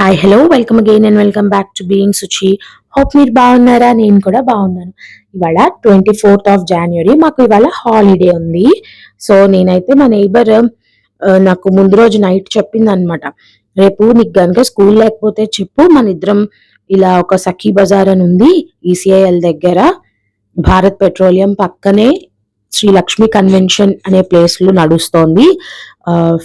Hi hello welcome again and welcome back to being Suchi. Hope మీరు బాగున్నారా? నేను కూడా బాగున్నాను. ఇవాళ 24th January, మాకు ఇవాళ హాలిడే ఉంది. సో నేనైతే మా నైబర్ నాకు ముందు రోజు నైట్ చెప్పింది అనమాట, రేపు నీకు గనుక స్కూల్ లేకపోతే చెప్పు, మన ఇద్దరం ఇలా ఒక సఖీ బజార్ అని ఉంది ఈసీఐఎల్ దగ్గర, భారత్ పెట్రోలియం పక్కనే శ్రీ లక్ష్మి కన్వెన్షన్ అనే ప్లేస్ లో నడుస్తోంది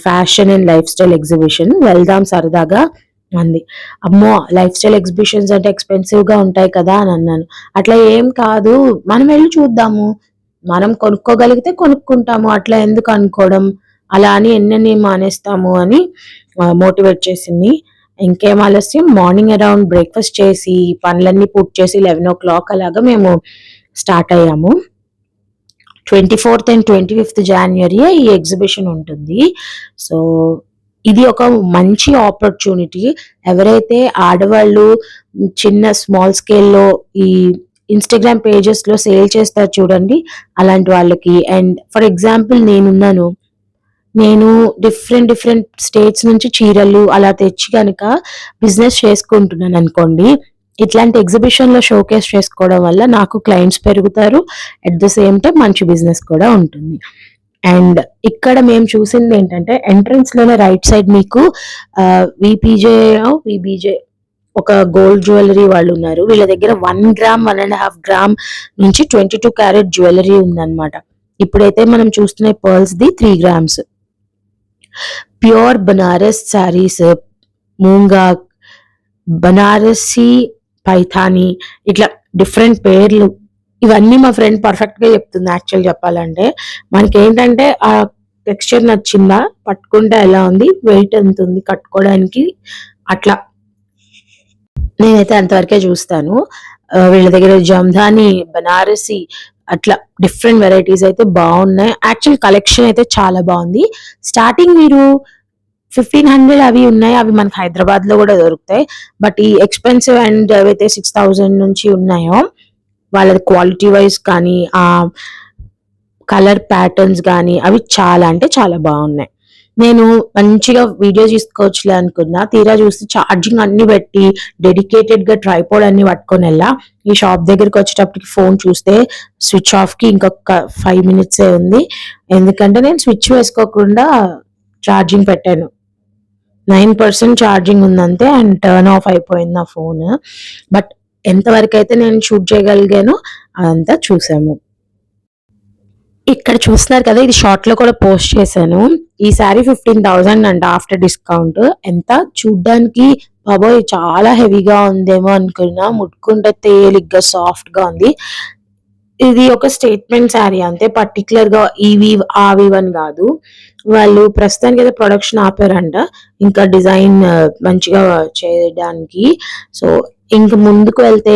fashion and life style exhibition, వెళ్దాం సరదాగా అంది. అమ్మో, లైఫ్ స్టైల్ ఎగ్జిబిషన్స్ అంటే ఎక్స్పెన్సివ్ గా ఉంటాయి కదా అని అన్నాను. అట్లా ఏం కాదు, మనం వెళ్ళి చూద్దాము, మనం కొనుక్కోగలిగితే కొనుక్కుంటాము, అట్లా ఎందుకు అనుకోవడం, అలా అని ఎన్నెన్ని మానేస్తాము అని మోటివేట్ చేసింది. ఇంకేం ఆలస్యం, మార్నింగ్ అరౌండ్ బ్రేక్ఫాస్ట్ చేసి పనులన్నీ పూర్తి చేసి 11 o'clock అలాగా మేము స్టార్ట్ అయ్యాము. 24th and 25th January ఈ ఎగ్జిబిషన్ ఉంటుంది. సో ఇది ఒక మంచి ఆపర్చునిటీ. ఎవరైతే ఆడవాళ్ళు చిన్న స్మాల్ స్కేల్లో ఈ ఇన్స్టాగ్రామ్ పేజెస్ లో సేల్ చేస్తారు చూడండి, అలాంటి వాళ్ళకి. అండ్ ఫర్ ఎగ్జాంపుల్ నేను డిఫరెంట్ స్టేట్స్ నుంచి చీరలు అలా తెచ్చి కనుక బిజినెస్ చేసుకుంటున్నాను అనుకోండి, ఇట్లాంటి ఎగ్జిబిషన్ లో షోకేస్ చేసుకోవడం వల్ల నాకు క్లయింట్స్ పెరుగుతారు, అట్ ద సేమ్ టైం మంచి బిజినెస్ కూడా ఉంటుంది. అండ్ ఇక్కడ మేము చూసింది ఏంటంటే, ఎంట్రన్స్ లోనే రైట్ సైడ్ మీకు విబీజే ఒక గోల్డ్ జ్యువెలరీ వాళ్ళు ఉన్నారు. వీళ్ళ దగ్గర 1 gram 1.5 gram నుంచి 22 carat జ్యువెలరీ ఉందన్నమాట. ఇప్పుడైతే మనం చూస్తున్న pearls the 3 grams. Pure Banaras saris, Moonga, Banarasi, Paithani, ఇట్లా డిఫరెంట్ పేర్లు, ఇవన్నీ మా ఫ్రెండ్ పర్ఫెక్ట్ గా చెప్తుంది. యాక్చువల్ చెప్పాలంటే మనకి ఏంటంటే ఆ టెక్స్చర్ నచ్చిందా, పట్టుకుంటే ఎలా ఉంది, వెయిట్ ఎంత ఉంది కట్టుకోవడానికి, అట్లా నేనైతే అంతవరకే చూస్తాను. వీళ్ళ దగ్గర జంధాని, బనారసి, అట్లా డిఫరెంట్ వెరైటీస్ అయితే బాగున్నాయి. యాక్చువల్ కలెక్షన్ అయితే చాలా బాగుంది. స్టార్టింగ్ మీరు 1500 అవి ఉన్నాయి, అవి మనకి హైదరాబాద్ లో కూడా దొరుకుతాయి. బట్ ఈ ఎక్స్పెన్సివ్ అండ్ ఏవైతే 6000 నుంచి ఉన్నాయో వాళ్ళది క్వాలిటీ వైజ్ కానీ ఆ కలర్ ప్యాటర్న్స్ కానీ అవి చాలా అంటే చాలా బాగున్నాయి. నేను మంచిగా వీడియో తీసుకోవచ్చులే అనుకున్నా, తీరా చూస్తే ఛార్జింగ్ అన్ని పెట్టి డెడికేటెడ్ గా ట్రైపోడ్ అన్ని పట్టుకొని వెళ్ళా. ఈ షాప్ దగ్గరికి వచ్చేటప్పటికి ఫోన్ చూస్తే స్విచ్ ఆఫ్ కి ఇంకొక 5 minutes ఉంది. ఎందుకంటే నేను స్విచ్ వేసుకోకుండా ఛార్జింగ్ పెట్టాను. 9% ఛార్జింగ్ ఉందంతే, అండ్ టర్న్ ఆఫ్ అయిపోయింది నా ఫోన్. బట్ ఎంతవరకు అయితే నేను షూట్ చేయగలిగానో అదంతా చూసాము. ఇక్కడ చూస్తున్నారు కదా, ఇది షార్ట్ లో కూడా పోస్ట్ చేశాను. ఈ సారీ 15,000 అంట ఆఫ్టర్ డిస్కౌంట్. ఎంత చూడ్డానికి బాబోయ్ చాలా హెవీగా ఉందేమో అనుకున్నా, ముట్టుకుంటే తేలిగ్గా సాఫ్ట్ గా ఉంది. ఇది ఒక స్టేట్మెంట్ శారీ అంతే, పర్టికులర్ గా ఇవి అవి అని కాదు. వాళ్ళు ప్రస్తుతానికి అయితే ప్రొడక్షన్ ఆపారంట, ఇంకా డిజైన్ మంచిగా చేయడానికి. సో ఇంక ముందుకు వెళ్తే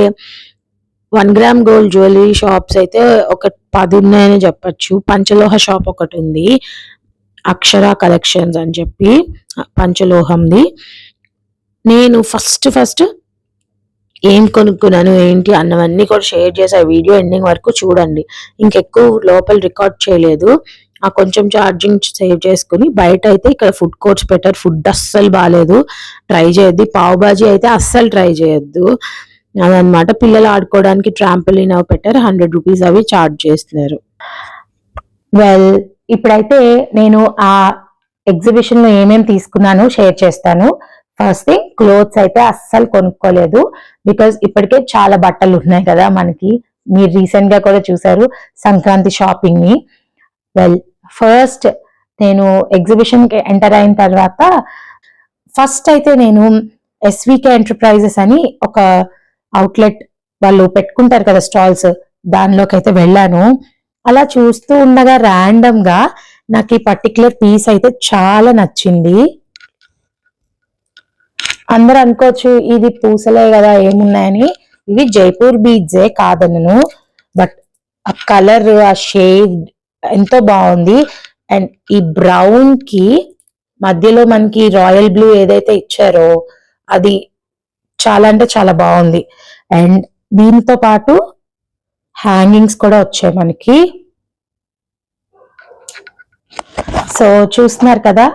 1 gram గోల్డ్ జ్యువెలరీ షాప్స్ అయితే ఒక 10 ఉన్నాయని చెప్పొచ్చు. పంచలోహ షాప్ ఒకటి ఉంది, అక్షర కలెక్షన్స్ అని చెప్పి, పంచలోహంది. నేను ఫస్ట్ ఏం కొనుక్కున్నాను ఏంటి అన్నవన్నీ కూడా షేర్ చేసే వీడియో ఎండింగ్ వరకు చూడండి. ఇంకెక్కువ లోపల రికార్డ్ చేయలేదు, ఆ కొంచెం ఛార్జింగ్ సేవ్ చేసుకుని. బయట అయితే ఇక్కడ ఫుడ్ కోర్ట్స్ పెట్టారు, ఫుడ్ అస్సలు బాగాలేదు, ట్రై చేయొద్దు. పావ్ బాజీ అయితే అస్సలు ట్రై చేయొద్దు అదనమాట. పిల్లలు ఆడుకోవడానికి ట్రాంపోలిన్ అవి పెట్టారు, 100 rupees అవి చార్జ్ చేస్తున్నారు. వెల్, ఇప్పుడైతే నేను ఆ ఎగ్జిబిషన్ లో ఏమేమి తీసుకున్నానో షేర్ చేస్తాను. ఫస్ట్ థింగ్, క్లోత్స్ అయితే అస్సలు కొనుక్కోలేదు, బికాజ్ ఇప్పటికే చాలా బట్టలు ఉన్నాయి కదా మనకి. మీరు రీసెంట్ గా కూడా చూసారు సంక్రాంతి షాపింగ్ ని. వెల్, ఫస్ట్ నేను ఎగ్జిబిషన్ కి ఎంటర్ అయిన తర్వాత ఫస్ట్ అయితే నేను ఎస్వికే ఎంటర్ప్రైజెస్ అని ఒక అవుట్లెట్ వాళ్ళు పెట్టుకుంటారు కదా స్టాల్స్, దానిలోకి అయితే వెళ్ళాను. అలా చూస్తూ ఉండగా ర్యాండమ్ గా నాకు ఈ పర్టికులర్ పీస్ అయితే చాలా నచ్చింది. అందరు అనుకోవచ్చు ఇది పూసలే కదా ఏమున్నాయని, ఇవి జైపూర్ బీడ్సే కాదనను, బట్ ఆ కలర్ ఆ షేడ్ ఎంతో బాగుంది. అండ్ ఈ బ్రౌన్ కి మధ్యలో మనకి రాయల్ బ్లూ ఏదైతే ఇచ్చారో అది చాలా అంటే చాలా బాగుంది. అండ్ దీంతో పాటు హ్యాంగింగ్స్ కూడా వచ్చాయి మనకి. సో చూస్తున్నారు కదా,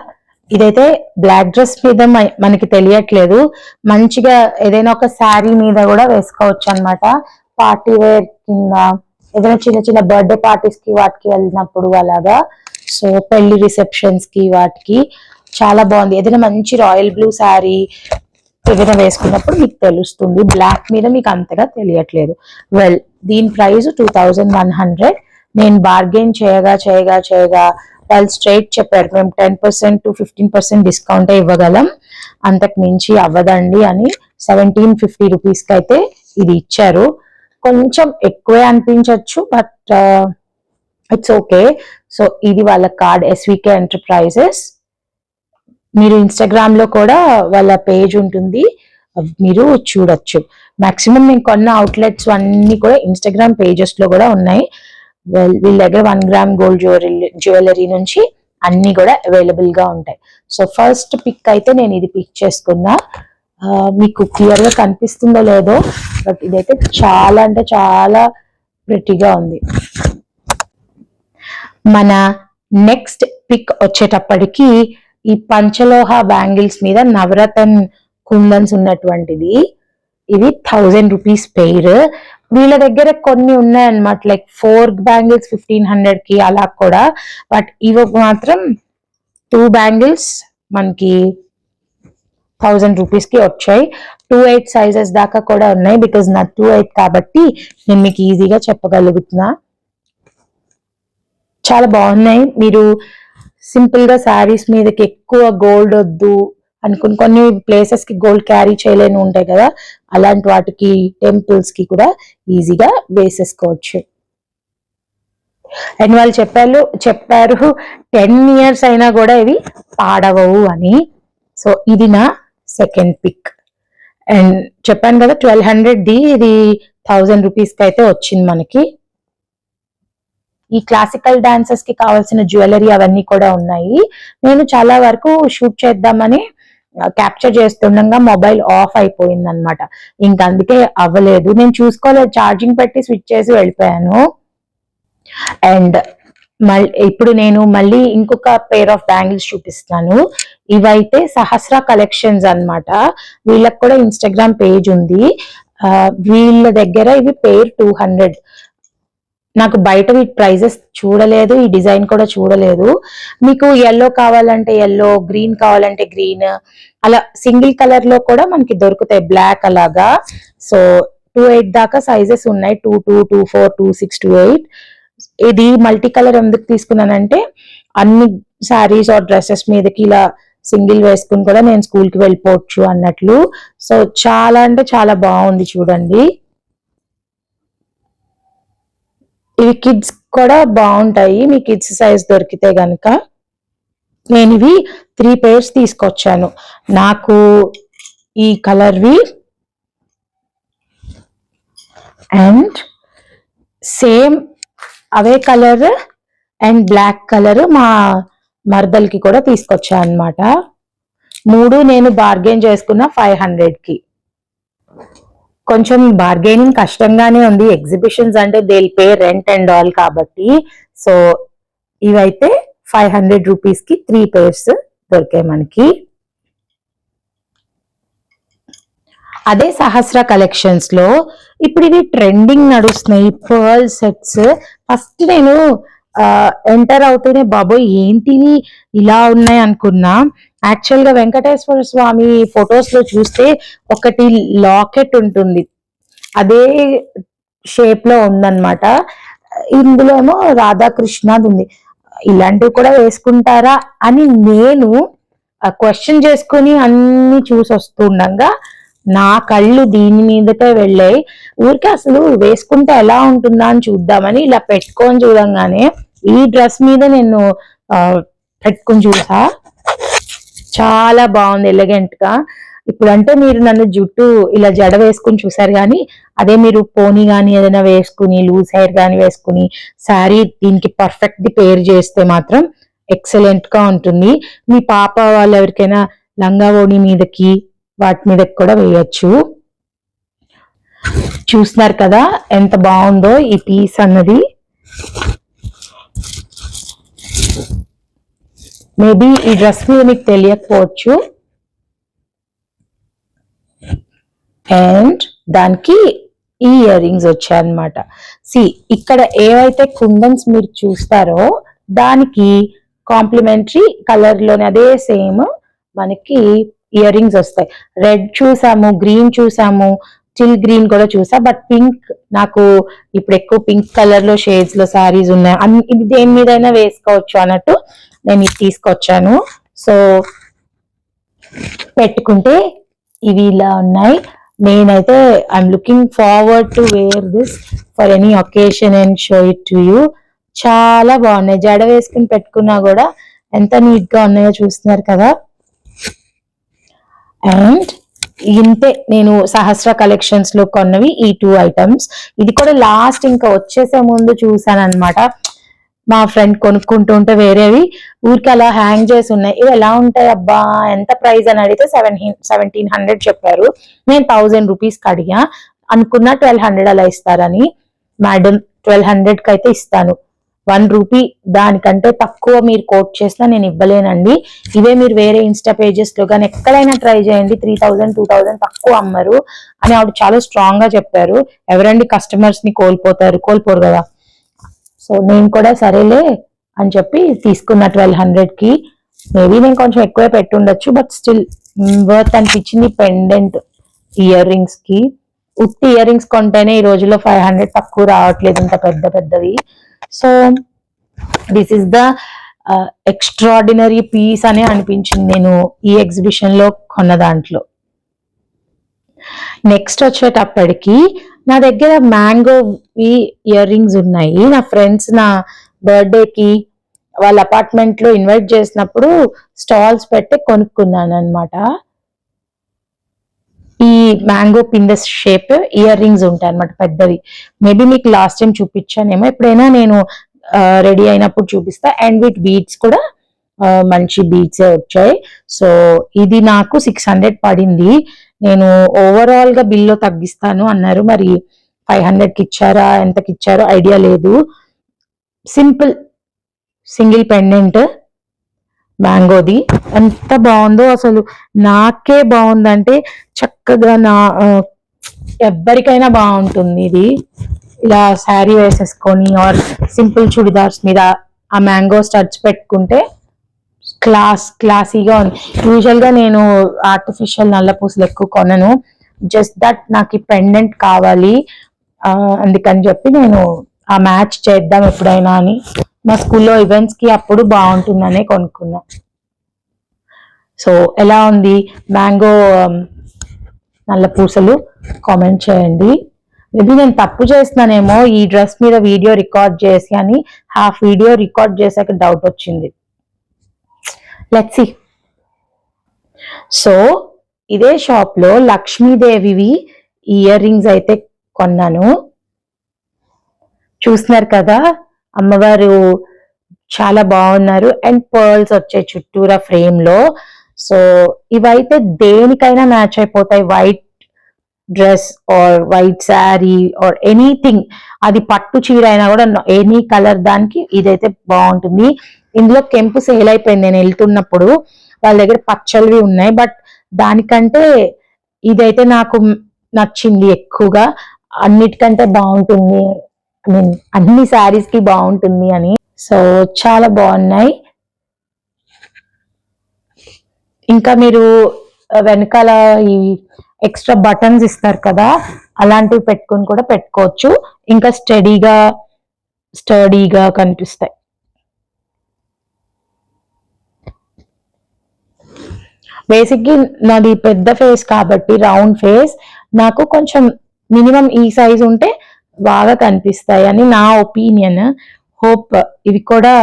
ఇదైతే బ్లాక్ డ్రెస్ మీద మనకి తెలియట్లేదు, మంచిగా ఏదైనా ఒక శారీ మీద కూడా వేసుకోవచ్చు అన్నమాట. పార్టీ వేర్ కింద ఏదైనా చిన్న చిన్న బర్త్డే పార్టీస్ కి వాటికి వెళ్ళినప్పుడు అలాగా, సో పెళ్లి రిసెప్షన్స్ కి వాటికి చాలా బాగుంది. ఏదైనా మంచి రాయల్ బ్లూ శారీ ఏదైనా వేసుకున్నప్పుడు మీకు తెలుస్తుంది, బ్లాక్ మీద మీకు అంతగా తెలియట్లేదు. వెల్, దీని ప్రైస్ 2100. నేను బార్గెన్ చేయగా వాళ్ళు స్ట్రైట్ చెప్పారు, మేము 10% to 15% డిస్కౌంట్ ఇవ్వగలం, అంతకు మించి అవ్వదండి అని 1750 రూపీస్ కి అయితే ఇది ఇచ్చారు. కొంచెం ఎక్కువే అనిపించవచ్చు, బట్ ఇట్స్ ఓకే. సో ఇది వాళ్ళ కార్డ్, ఎస్వికే ఎంటర్ప్రైజెస్. మీరు ఇన్స్టాగ్రామ్ లో కూడా వాళ్ళ పేజ్ ఉంటుంది, మీరు చూడొచ్చు. మాక్సిమం నేను కొన్న అవుట్లెట్స్ అన్ని కూడా ఇన్స్టాగ్రామ్ పేజెస్ లో కూడా ఉన్నాయి. వీళ్ళ దగ్గర 1 గ్రామ్ గోల్డ్ జ్యువెలరీ నుంచి అన్ని కూడా అవైలబుల్ గా ఉంటాయి. సో ఫస్ట్ పిక్ అయితే నేను ఇది పిక్ చేసుకున్నా. మీకు క్లియర్ గా కనిపిస్తుందో లేదో, బట్ ఇదైతే చాలా అంటే చాలా ప్రిటీగా ఉంది. మన నెక్స్ట్ పిక్ వచ్చేటప్పటికి ఈ పంచలోహ బ్యాంగిల్స్ మీద నవరత్న కుందన్స్ ఉన్నటువంటిది. ఇది 1000 రూపీస్ పెయిర్. వీళ్ళ దగ్గర కొన్ని ఉన్నాయన్నమాట, లైక్ 4 బ్యాంగిల్స్ 1500 కి అలా కూడా, బట్ ఇవి మాత్రం 2 బ్యాంగిల్స్ మనకి 1000 రూపీస్ కి వచ్చాయి. 2/8 సైజెస్ దాకా కూడా ఉన్నాయి, బికాజ్ నా 2/8 కాబట్టి నేను మీకు ఈజీగా చెప్పగలుగుతున్నా. చాలా బాగున్నాయి. మీరు సింపుల్ గా శారీస్ మీదకి ఎక్కువ గోల్డ్ వద్దు అనుకుని, కొన్ని ప్లేసెస్ కి గోల్డ్ క్యారీ చేయలేని ఉంటాయి కదా, అలాంటి వాటికి టెంపుల్స్ కి కూడా ఈజీగా వేసేసుకోవచ్చు. అండ్ వాళ్ళు చెప్పారు 10 years అయినా కూడా ఇవి పాడవవు అని. సో ఇది నా సెకండ్ పిక్. అండ్ చెప్పాను కదా 1200 ది, ఇది 1000 రూపీస్ కి అయితే వచ్చింది మనకి. ఈ క్లాసికల్ డాన్సర్స్ కి కావాల్సిన జ్యువెలరీ అవన్నీ కూడా ఉన్నాయి. నేను చాలా వరకు షూట్ చేద్దామని క్యాప్చర్ చేస్తుండగా మొబైల్ ఆఫ్ అయిపోయింది అనమాట, ఇంకా అందుకే అవ్వలేదు. నేను చూసుకోలేదు, ఛార్జింగ్ పెట్టి స్విచ్ చేసి వెళ్ళిపోయాను. అండ్ ఇప్పుడు నేను మళ్ళీ ఇంకొక పేర్ ఆఫ్ బ్యాంగిల్స్ చూపిస్తాను. ఇవైతే సహస్ర కలెక్షన్స్ అన్నమాట. వీళ్ళకి కూడా ఇన్స్టాగ్రామ్ పేజ్ ఉంది. వీళ్ళ దగ్గర ఇవి పేర్ 200. నాకు బయట వీటి ప్రైజెస్ చూడలేదు, ఈ డిజైన్ కూడా చూడలేదు. మీకు ఎల్లో కావాలంటే ఎల్లో, గ్రీన్ కావాలంటే గ్రీన్, అలా సింగిల్ కలర్ లో కూడా మనకి దొరుకుతాయి, బ్లాక్ అలాగా. సో 2/8 దాకా సైజెస్ ఉన్నాయి, 2/2, 2/4, 2/6, 2/8. ఇది మల్టీ కలర్ ఎందుకు తీసుకున్నానంటే, అన్ని శారీస్ ఆర్ డ్రెస్సెస్ మీదకి ఇలా సింగిల్ వేసుకుని కూడా నేను స్కూల్ కి వెళ్ళిపోవచ్చు అన్నట్లు. సో చాలా అంటే చాలా బాగుంది చూడండి. ఇవి కిడ్స్ కూడా బాగుంటాయి, మీ కిడ్స్ సైజ్ దొరికితే గనక. నేను ఇవి 3 pairs తీసుకొచ్చాను. నాకు ఈ కలర్వి అండ్ సేమ్ అవే కలర్ అండ్ బ్లాక్ కలర్ మా మరదలకి కూడా తీసుకొచ్చా అన్నమాట. 3 నేను బార్గెన్ చేసుకున్న 500 కి. కొంచెం బార్గెనింగ్ కష్టంగానే ఉంది, ఎగ్జిబిషన్స్ అంటే they will pay rent and all కాబట్టి. సో ఇవైతే 500 రూపీస్ కి 3 pairs దొరికాయి మనకి. అదే సహస్ర కలెక్షన్స్ లో ఇప్పుడు ఇవి ట్రెండింగ్ నడుస్తున్నాయి, పర్ల్ సెట్స్. ఫస్ట్ నేను ఎంటర్ అవుతూనే బాబోయ్ ఏంటివి ఇలా ఉన్నాయి అనుకున్నా. యాక్చువల్ గా వెంకటేశ్వర స్వామి ఫొటోస్ లో చూస్తే ఒకటి లాకెట్ ఉంటుంది, అదే షేప్ లో ఉందన్నమాట. ఇందులో ఏమో రాధాకృష్ణది ఉంది. ఇలాంటివి కూడా వేసుకుంటారా అని నేను క్వశ్చన్ చేసుకుని అన్ని చూసి వస్తుండగా నా కళ్ళు దీని మీదకే వెళ్ళాయి. ఊరికే అసలు వేసుకుంటే ఎలా ఉంటుందా అని చూద్దామని ఇలా పెట్టుకొని చూడంగానే ఈ డ్రెస్ మీద నేను పెట్టుకుని చూసా, చాలా బాగుంది ఎలిగెంట్ గా. ఇప్పుడు అంటే మీరు నన్ను జుట్టు ఇలా జడ వేసుకుని చూసారు, కానీ అదే మీరు పోనీ కానీ ఏదైనా వేసుకుని లూజ్ హెయిర్ కానీ వేసుకుని శారీ దీనికి పర్ఫెక్ట్ ది పేర్ చేస్తే మాత్రం ఎక్సలెంట్ గా ఉంటుంది. మీ పాప వాళ్ళు ఎవరికైనా లంగా ఓణి మీదకి వాటి మీదకి కూడా వేయచ్చు. చూస్తున్నారు కదా ఎంత బాగుందో ఈ పీస్ అన్నది. మేబీ ఈ డ్రెస్ మీద మీకు తెలియకపోవచ్చు. అండ్ దానికి ఈ ఇయర్ రింగ్స్ వచ్చాయన్నమాట. ఇక్కడ ఏవైతే కుందన్స్ మీరు చూస్తారో దానికి కాంప్లిమెంటరీ కలర్ లోనే అదే సేమ్ మనకి ఇయర్ రింగ్స్ వస్తాయి. రెడ్ చూసాము, గ్రీన్ చూసాము, చిల్ గ్రీన్ కూడా చూసా, బట్ పింక్ నాకు ఇప్పుడు ఎక్కువ పింక్ కలర్ లో షేడ్స్ లో శారీస్ ఉన్నాయి. ఇది దేని మీదైనా వేసుకోవచ్చు అన్నట్టు నేను ఇది తీసుకొచ్చాను. సో పెట్టుకుంటే ఇవి ఇలా ఉన్నాయి. నేనైతే I'm looking forward to wear this for any occasion and show it to you. చాలా బాగున్నాయి. జడ వేసుకుని పెట్టుకున్నా కూడా ఎంత నీట్ గా ఉన్నాయో చూస్తున్నారు కదా. అండ్ ఇంతే నేను సహస్ర కలెక్షన్స్ లో కొన్నవి ఈ 2 ఐటమ్స్. ఇది కూడా లాస్ట్ ఇంకా వచ్చేసే ముందు చూసాను అనమాట. మా ఫ్రెండ్ కొనుక్కుంటూ ఉంటే వేరేవి ఊరికి అలా హ్యాంగ్ చేసి ఉన్నాయి. ఇవి ఎలా ఉంటాయి అబ్బా, ఎంత ప్రైస్ అని అడిగితే 1700 చెప్పారు. నేను 1000 రూపీస్ కి అడిగా, అనుకున్నా 1200 అలా ఇస్తారని. మేడం 1200 కి అయితే ఇస్తాను, 1 రూపీ దానికంటే తక్కువ మీరు కోట్ చేసినా నేను ఇవ్వలేనండి. ఇవే మీరు వేరే ఇన్స్టా పేజెస్ లో కానీ ఎక్కడైనా ట్రై చేయండి, 3000 2000 తక్కువ అమ్మరు అని ఆవిడ చాలా స్ట్రాంగ్ గా చెప్పారు. ఎవరండి కస్టమర్స్ ని కోల్పోరు కదా. సో నేను కూడా సరేలే అని చెప్పి తీసుకున్న 1200 కి. మేబీ నేను కొంచెం ఎక్కువే పెట్టుండొచ్చు, బట్ స్టిల్ వర్త్ అనిపించింది. పెండెంట్ ఇయర్ రింగ్స్ కి, ఉత్తి ఇయర్ రింగ్స్ కొంటేనే ఈ రోజుల్లో 500 తక్కువ రావట్లేదు ఇంత పెద్దవి. So this is the extraordinary piece అని అనిపించింది నేను ఈ ఎగ్జిబిషన్ లో కొన్న దాంట్లో. నెక్స్ట్ వచ్చేటప్పటికి నా దగ్గర మ్యాంగో ఇయర్ రింగ్స్ ఉన్నాయి. నా ఫ్రెండ్స్ నా బర్త్డేకి వాళ్ళ అపార్ట్మెంట్ లో ఇన్వైట్ చేసినప్పుడు స్టాల్స్ పెట్టి కొనుక్కున్నాను అనమాట. ఈ మ్యాంగో పింద షేప్ ఇయర్ రింగ్స్ ఉంటాయి అనమాట, పెద్దవి. మేబీ మీకు లాస్ట్ టైం చూపించానేమో, ఎప్పుడైనా నేను రెడీ అయినప్పుడు చూపిస్తా. అండ్ విత్ బీడ్స్ కూడా మంచి బీడ్స్ వచ్చాయి. సో ఇది నాకు 600 పడింది. నేను ఓవరాల్ గా బిల్లో తగ్గిస్తాను అన్నారు, మరి 500 కి ఇచ్చారా ఎంతకి ఇచ్చారో ఐడియా లేదు. సింపుల్ సింగిల్ పెండెంట్ మ్యాంగోది ఎంత బాగుందో అసలు. నాకే బాగుందంటే చక్కగా ఎవ్వరికైనా బాగుంటుంది ఇది. ఇలా శారీ వేసేసుకొని ఆర్ సింపుల్ చుడిదార్స్ మీద ఆ మ్యాంగో స్టడ్స్ పెట్టుకుంటే క్లాసీగా ఉంది. యూజువల్ గా నేను ఆర్టిఫిషియల్ నల్ల పూసలు ఎక్కువ కొనను, జస్ట్ దట్ నాకు ఈ పెండెంట్ కావాలి. అందుకని చెప్పి నేను ఆ మ్యాచ్ చేద్దాం ఎప్పుడైనా అని మా స్కూల్లో ఈవెంట్స్ కి అప్పుడు బాగుంటుందనే కొనుక్కున్నా. సో ఎలా ఉంది మ్యాంగో నల్ల పూసలు కామెంట్ చేయండి. మేబీ నేను తప్పు చేస్తున్నానేమో ఈ డ్రెస్ మీద వీడియో రికార్డ్ చేసి అని. హాఫ్ వీడియో రికార్డ్ చేశాక డౌట్ వచ్చింది. Let's see. సో ఇదే షాప్ లో లక్ష్మీదేవివి ఇయర్ రింగ్స్ అయితే కొన్నాను. చూస్తున్నారు కదా, అమ్మవారు చాలా బాగున్నారు. అండ్ పర్ల్స్ వచ్చాయి చుట్టూరా ఫ్రేమ్ లో. సో ఇవైతే దేనికైనా మ్యాచ్ అయిపోతాయి. White dress are white sari or anything, అది పట్టు చీర అయినా కూడా ఎనీ కలర్ దానికి ఇదైతే బాగుంటుంది. ఇందులో కెంపు సేల్ అయిపోయింది నేను వెళ్తున్నప్పుడు. వాళ్ళ దగ్గర పచ్చళ్ళవి ఉన్నాయి, బట్ దానికంటే ఇదైతే నాకు నచ్చింది ఎక్కువగా. అన్నిటికంటే బాగుంటుంది, ఐ మీన్ అన్ని శారీస్ కి బాగుంటుంది అని. సో చాలా బాగున్నాయి. ఇంకా మీరు వెనకాల ఈ ఎక్స్ట్రా బటన్స్ ఇస్తారు కదా, అలాంటివి పెట్టుకొని కూడా పెట్టుకోవచ్చు. ఇంకా స్టడీగా కనిపిస్తాయి. బేసిక్గా నాది పెద్ద ఫేస్ కాబట్టి, రౌండ్ ఫేస్, నాకు కొంచెం మినిమం ఈ సైజ్ ఉంటే బాగా కనిపిస్తాయి అని నా ఒపీనియన్. హోప్ ఇవి కూడా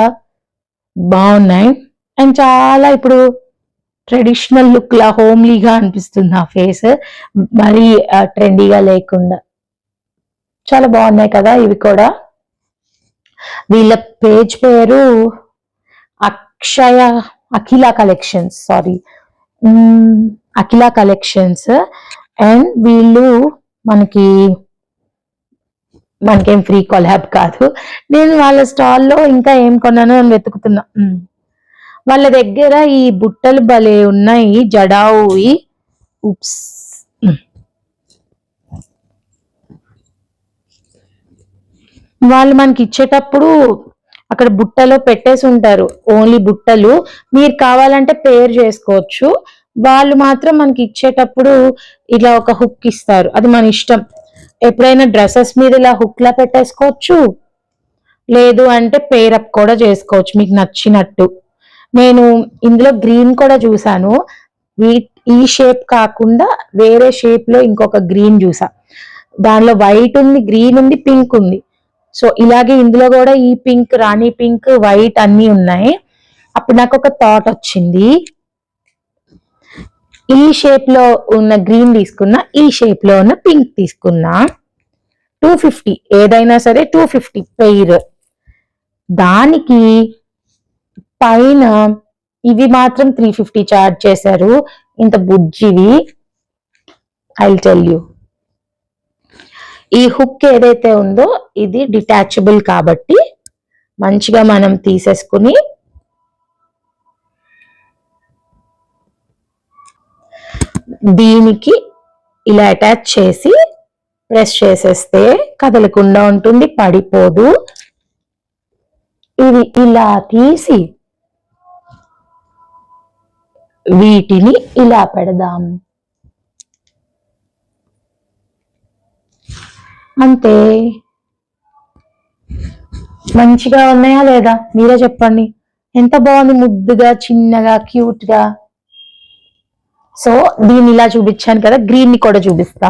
బాగున్నాయి. అండ్ చాలా ఇప్పుడు ట్రెడిషనల్ లుక్ లా హోమ్లీగా అనిపిస్తుంది నా ఫేస్, మరి ట్రెండీగా లేకుండా. చాలా బాగున్నాయి కదా ఇవి కూడా. వీళ్ళ పేజ్ పేరు అఖిల కలెక్షన్స్, అఖిల కలెక్షన్స్. అండ్ వీళ్ళు మనకేం ఫ్రీ కొలాబ్ కాదు. నేను వాళ్ళ స్టాల్లో ఇంకా ఏం కొన్నానో అని వెతుకుతున్నా. వాళ్ళ దగ్గర ఈ బుట్టలు భలే ఉన్నాయి, జడావువి. ఉప్స్. వాళ్ళు మనకి ఇచ్చేటప్పుడు అక్కడ బుట్టలో పెట్టేసి ఉంటారు, ఓన్లీ బుట్టలు. మీరు కావాలంటే పేర్ చేసుకోవచ్చు. వాళ్ళు మాత్రం మనకి ఇచ్చేటప్పుడు ఇలా ఒక హుక్ ఇస్తారు, అది మన ఇష్టం. ఎప్పుడైనా డ్రెస్సెస్ మీద ఇలా హుక్ లా పెట్టేసుకోవచ్చు, లేదు అంటే పేరప్ కూడా చేసుకోవచ్చు మీకు నచ్చినట్టు. నేను ఇందులో గ్రీన్ కూడా చూసాను, ఈ షేప్ కాకుండా వేరే షేప్ లో ఇంకొక గ్రీన్ చూసా. దానిలో వైట్ ఉంది, గ్రీన్ ఉంది, పింక్ ఉంది. సో ఇలాగే ఇందులో కూడా ఈ పింక్, రాణి పింక్, వైట్ అన్ని ఉన్నాయి. అప్పుడు నాకు ఒక థాట్ వచ్చింది, ఈ షేప్ లో ఉన్న గ్రీన్ తీసుకున్నా, ఈ షేప్ లో ఉన్న పింక్ తీసుకున్నా. 250 ఏదైనా సరే 250 పెయిర్. దానికి పైన ఇవి మాత్రం 350 చార్జ్ చేశారు, ఇంత బుజ్జివి. I will tell you. ఈ హుక్ ఏదైతే ఉందో ఇది డిటాచబుల్ కాబట్టి మంచిగా మనం తీసేసుకుని దీనికి ఇలా అటాచ్ చేసి ప్రెస్ చేసేస్తే కదలకుండా ఉంటుంది, పడిపోదు. ఇది ఇలా తీసి వీటిని ఇలా పెడదాం, అంతే. మంచిగా ఉన్నాయా లేదా మీరే చెప్పండి, ఎంత బాగుంది, ముద్దుగా, చిన్నగా, క్యూట్ గా. సో దీన్ని ఇలా చూపించాను కదా, గ్రీన్ ని కూడా చూపిస్తా.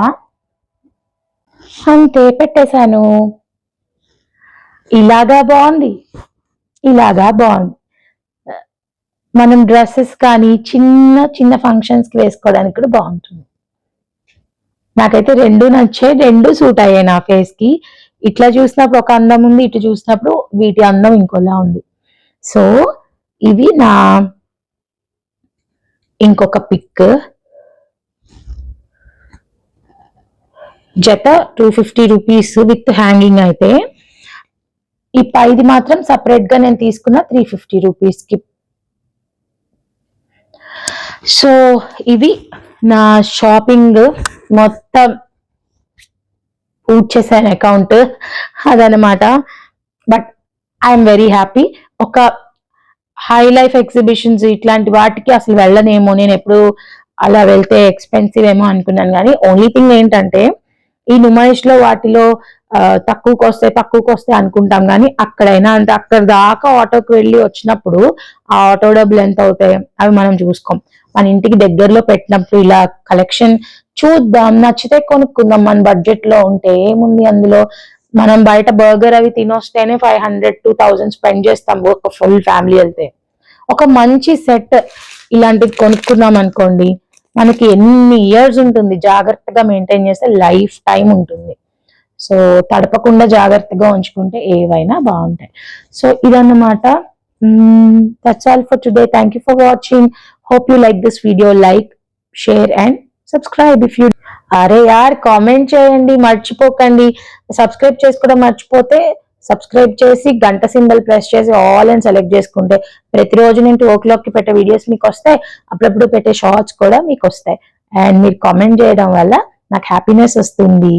అంతే, పెట్టేశాను. ఇలాగా బాగుంది, ఇలాగా బాగుంది. మనం డ్రెస్సెస్ కానీ చిన్న చిన్న ఫంక్షన్స్ కి వేసుకోవడానికి కూడా బాగుంటుంది. నాకైతే రెండు నచ్చాయి, రెండు సూట్ అయ్యాయి నా ఫేస్ కి. ఇట్లా చూసినప్పుడు ఒక అందం ఉంది, ఇటు చూసినప్పుడు వీటి అందం ఇంకోలా ఉంది. సో ఇవి నా ఇంకొక పిక్. జత 250 రూపీస్ విత్ హ్యాంగింగ్ అయితే, ఈ పైది మాత్రం సపరేట్ గా నేను తీసుకున్న 350 రూపీస్ కి. సో ఇవి నా షాపింగ్ మొత్తం. పూర్తి చేశాను అకౌంట్, అదనమాట. But I'm very happy. ఒక హై లైఫ్ ఎగ్జిబిషన్స్ ఇట్లాంటి వాటికి అసలు వెళ్ళనేమో, నేను ఎప్పుడు అలా వెళ్తే ఎక్స్పెన్సివ్ ఏమో అనుకున్నాను. కానీ ఓన్లీ థింగ్ ఏంటంటే ఈ నుమాయిష్ లో వాటిలో తక్కువకి వస్తే అనుకుంటాం, కానీ అక్కడైనా అంటే అక్కడ దాకా ఆటోకి వెళ్ళి వచ్చినప్పుడు ఆ ఆటో డబ్బులు ఎంత అవుతాయి అవి మనం చూసుకోం. మన ఇంటికి దగ్గరలో పెట్టినప్పుడు ఇలా కలెక్షన్ చూద్దాం, నచ్చితే కొనుక్కుందాం. మన బడ్జెట్ లో ఉంటే ఏముంది అందులో. మనం బయట బర్గర్ అవి తినొస్తేనే 500 to 1000 స్పెండ్ చేస్తాం ఒక ఫుల్ ఫ్యామిలీ వెళ్తే. ఒక మంచి సెట్ ఇలాంటిది కొనుక్కున్నాం అనుకోండి, మనకి ఎన్ని ఇయర్స్ ఉంటుంది, జాగ్రత్తగా మెయింటైన్ చేస్తే లైఫ్ టైం ఉంటుంది. సో తడపకుండా జాగ్రత్తగా ఉంచుకుంటే ఏవైనా బాగుంటాయి. సో ఇదన్నమాట. That's all for today. Thank you for watching. Hope you like this video. Like, share and subscribe if you. అరే యార్, కామెంట్ చేయండి మర్చిపోకండి. సబ్స్క్రైబ్ చేసుకోవడం మర్చిపోతే సబ్స్క్రైబ్ చేసి గంట సింబల్ ప్రెస్ చేసి ఆల్ అని సెలెక్ట్ చేసుకుంటే ప్రతిరోజు నేను 2 o'clock కి పెట్టే వీడియోస్ మీకు వస్తాయి, అప్పుడప్పుడు పెట్టే షార్ట్స్ కూడా మీకు వస్తాయి. అండ్ మీరు కామెంట్ చేయడం వల్ల నాకు హ్యాపీనెస్ వస్తుంది.